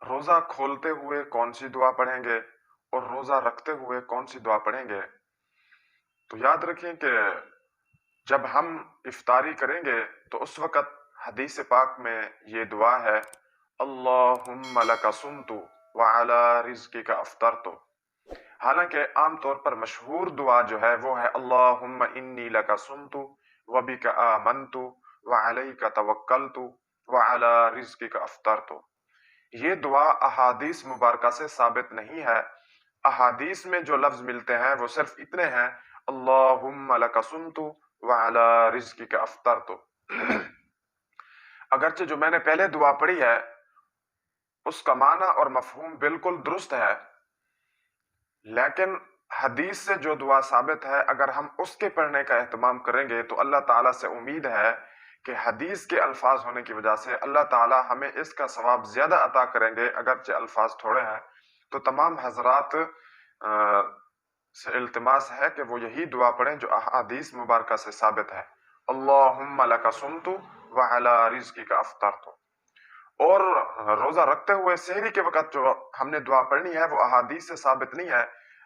روزہ کھولتے ہوئے کون سی دعا پڑھیں گے اور روزہ رکھتے ہوئے کون سی دعا پڑھیں گے؟ تو یاد رکھیں کہ جب ہم افطاری کریں گے تو اس وقت حدیث پاک میں یہ دعا ہے، اللہم لک صمت وعلی رزقک افطرت۔ حالانکہ عام طور پر مشہور دعا جو ہے وہ ہے اللہم انی لک صمت وبک آمنت وعلیک توکلت وعلی رزقک افطرت۔ یہ دعا احادیث مبارکہ سے ثابت نہیں ہے۔ احادیث میں جو لفظ ملتے ہیں وہ صرف اتنے ہیں، اللہم لک صمت وعلی رزقک افطرت۔ اگرچہ جو میں نے پہلے دعا پڑھی ہے اس کا معنی اور مفہوم بالکل درست ہے، لیکن حدیث سے جو دعا ثابت ہے اگر ہم اس کے پڑھنے کا اہتمام کریں گے تو اللہ تعالیٰ سے امید ہے کہ حدیث کے الفاظ ہونے کی وجہ سے اللہ تعالیٰ ہمیں اس کا ثواب زیادہ عطا کریں گے۔ اگرچہ الفاظ تھوڑے ہیں تو تمام حضرات سے التماس ہے کہ وہ یہی دعا پڑھیں جو احادیث مبارکہ سے ثابت ہے، اللہم لک صمت وعلی رزقک افطرت۔ اور روزہ رکھتے ہوئے سحری کے وقت جو ہم نے دعا پڑھنی ہے وہ احادیث سے ثابت نہیں ہے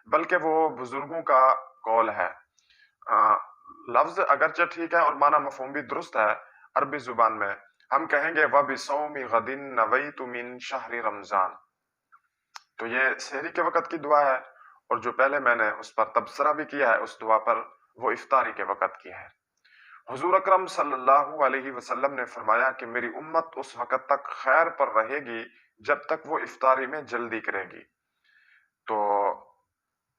بلکہ وہ بزرگوں کا قول ہے۔ لفظ اگرچہ ٹھیک ہے اور معنی مفہوم بھی درست ہے، عربی زبان میں ہم کہیں گے وَبِصَوْمِ غَدٍ نَوَيْتُ مِن شَهْرِ رمضان، تو یہ سحری کے وقت کی دعا ہے، اور جو پہلے میں نے اس پر تبصرہ بھی کیا ہے اس دعا پر وہ افطاری کے وقت کی ہے۔ حضور اکرم صلی اللہ علیہ وسلم نے فرمایا کہ میری امت اس وقت تک خیر پر رہے گی جب تک وہ افطاری میں جلدی کرے گی۔ تو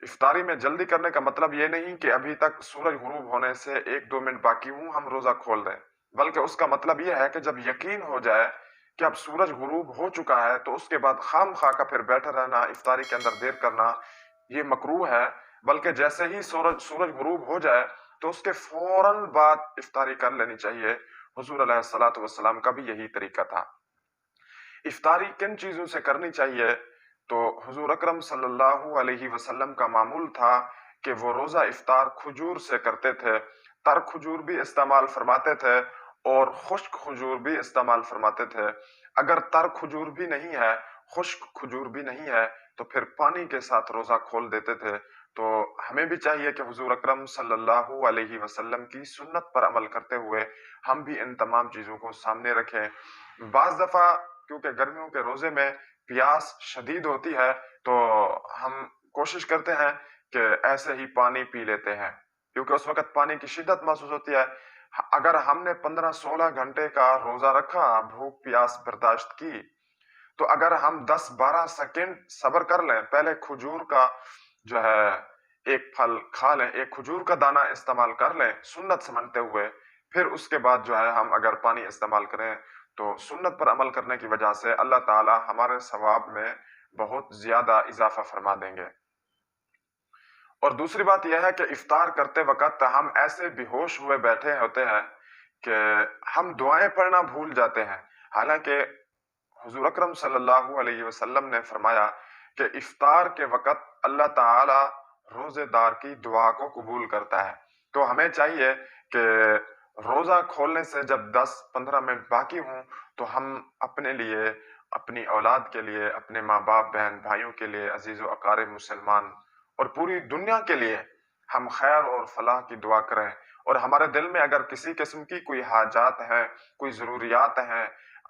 افطاری میں جلدی کرنے کا مطلب یہ نہیں کہ ابھی تک سورج غروب ہونے سے 1-2 منٹ باقی ہوں ہم روزہ کھول دیں، بلکہ اس کا مطلب یہ ہے کہ جب یقین ہو جائے کہ اب سورج غروب ہو چکا ہے تو اس کے بعد خام خواہ کا پھر بیٹھا رہنا، افطاری کے اندر دیر کرنا یہ مکروہ ہے، بلکہ جیسے ہی سورج غروب ہو جائے تو اس کے فوراً بعد افطاری کر لینی چاہیے۔ حضور علیہ الصلوۃ والسلام کا بھی یہی طریقہ تھا۔ افطاری کن چیزوں سے کرنی چاہیے؟ تو حضور اکرم صلی اللہ علیہ وسلم کا معمول تھا کہ وہ روزہ افطار کھجور سے کرتے تھے، تر کھجور بھی استعمال فرماتے تھے اور خشک کھجور بھی استعمال فرماتے تھے۔ اگر تر کھجور بھی نہیں ہے، خشک کھجور بھی نہیں ہے تو پھر پانی کے ساتھ روزہ کھول دیتے تھے۔ تو ہمیں بھی چاہیے کہ حضور اکرم صلی اللہ علیہ وسلم کی سنت پر عمل کرتے ہوئے ہم بھی ان تمام چیزوں کو سامنے رکھیں۔ بعض دفعہ کیونکہ گرمیوں کے روزے میں پیاس شدید ہوتی ہے تو ہم کوشش کرتے ہیں کہ ایسے ہی پانی پی لیتے ہیں کیونکہ اس وقت پانی کی شدت محسوس ہوتی ہے۔ اگر ہم نے 15-16 گھنٹے کا روزہ رکھا، بھوک پیاس برداشت کی، تو اگر ہم 10-12 سیکنڈ صبر کر لیں، پہلے کھجور کا جو ہے ایک پھل کھا لیں، ایک کھجور کا دانہ استعمال کر لیں سنت سمجھتے ہوئے، پھر اس کے بعد جو ہے ہم اگر پانی استعمال کریں تو سنت پر عمل کرنے کی وجہ سے اللہ تعالی ہمارے ثواب میں بہت زیادہ اضافہ فرما دیں گے۔ اور دوسری بات یہ ہے کہ افطار کرتے وقت ہم ایسے بے ہوش ہوئے بیٹھے ہوتے ہیں کہ ہم دعائیں پڑھنا بھول جاتے ہیں، حالانکہ حضور اکرم صلی اللہ علیہ وسلم نے فرمایا کہ افطار کے وقت اللہ تعالی روزے دار کی دعا کو قبول کرتا ہے۔ تو ہمیں چاہیے کہ روزہ کھولنے سے جب 10-15 منٹ باقی ہوں تو ہم اپنے لیے، اپنی اولاد کے لیے، اپنے ماں باپ بہن بھائیوں کے لیے، عزیز و اقارب مسلمان اور پوری دنیا کے لیے ہم خیر اور فلاح کی دعا کریں، اور ہمارے دل میں اگر کسی قسم کی کوئی حاجات ہیں، کوئی ضروریات ہیں،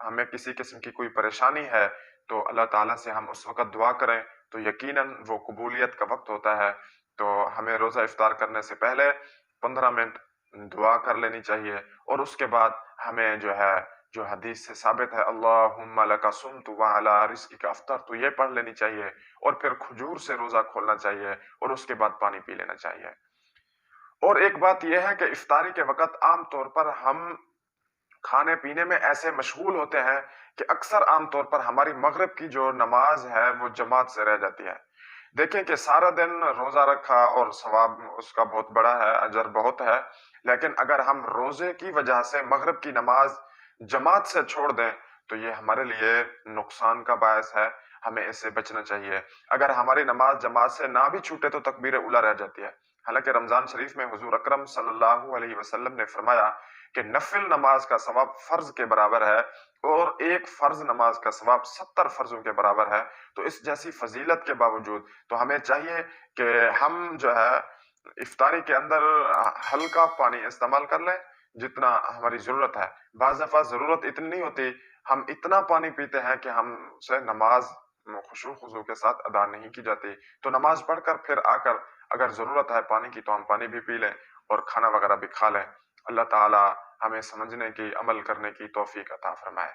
ہمیں کسی قسم کی کوئی پریشانی ہے تو اللہ تعالیٰ سے ہم اس وقت دعا کریں تو یقیناً وہ قبولیت کا وقت ہوتا ہے۔ تو ہمیں روزہ افطار کرنے سے پہلے 15 منٹ دعا کر لینی چاہیے، اور اس کے بعد ہمیں جو ہے جو حدیث سے ثابت ہے اللہم لک صمت وعلی رزقک افطرت، تو یہ پڑھ لینی چاہیے، اور پھر کھجور سے روزہ کھولنا چاہیے اور اس کے بعد پانی پی لینا چاہیے۔ اور ایک بات یہ ہے کہ افطاری کے وقت عام طور پر ہم کھانے پینے میں ایسے مشغول ہوتے ہیں کہ اکثر عام طور پر ہماری مغرب کی جو نماز ہے وہ جماعت سے رہ جاتی ہے۔ دیکھیں کہ سارا دن روزہ رکھا اور ثواب اس کا بہت بڑا ہے، اجر بہت ہے، لیکن اگر ہم روزے کی وجہ سے مغرب کی نماز جماعت سے چھوڑ دیں تو یہ ہمارے لیے نقصان کا باعث ہے، ہمیں اس سے بچنا چاہیے۔ اگر ہماری نماز جماعت سے نہ بھی چھوٹے تو تکبیر اولیٰ رہ جاتی ہے، حالانکہ رمضان شریف میں حضور اکرم صلی اللہ علیہ وسلم نے فرمایا کہ نفل نماز کا ثواب فرض کے برابر ہے اور ایک فرض نماز کا ثواب 70 فرضوں کے برابر ہے. تو اس جیسی فضیلت کے باوجود تو ہمیں چاہیے کہ ہم جو ہے افطاری کے اندر ہلکا پانی استعمال کر لیں جتنا ہماری ضرورت ہے. بعض دفعہ ضرورت اتنی نہیں ہوتی، ہم اتنا پانی پیتے ہیں کہ ہم سے نماز خشوع خضوع کے ساتھ ادا نہیں کی جاتی. تو نماز پڑھ کر پھر آ کر اگر ضرورت ہے پانی کی تو ہم پانی بھی پی لیں اور کھانا وغیرہ بھی کھا لیں. اللہ تعالی ہمیں سمجھنے کی، عمل کرنے کی توفیق عطا فرمائے.